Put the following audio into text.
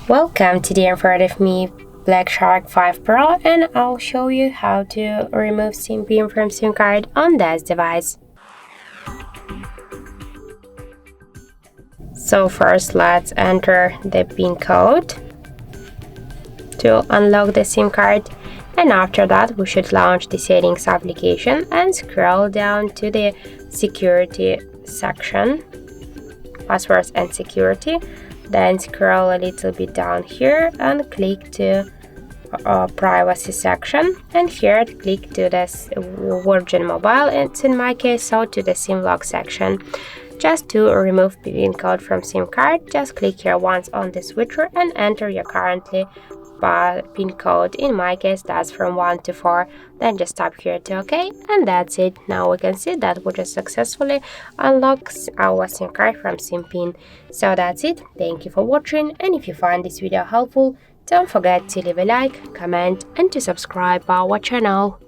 Welcome, today in front of me Black Shark 5 Pro, and I'll show you how to remove SIM pin from SIM card on this device. So first let's enter the PIN code to unlock the SIM card, and after that we should launch the settings application and scroll down to the security section, passwords and security. Then scroll a little bit down here and click to privacy section, and here click to this Virgin Mobile, it's in my case, so to the SIM lock section. Just to remove PIN code from SIM card, just click here once on the switcher and enter your currently PIN code. In my case that's from 1 to 4. Then just tap here to OK, and that's it. Now we can see that we just successfully unlocked our SIM card from SIM pin. So that's it. Thank you for watching, and if you find this video helpful, don't forget to leave a like, comment and to subscribe our channel.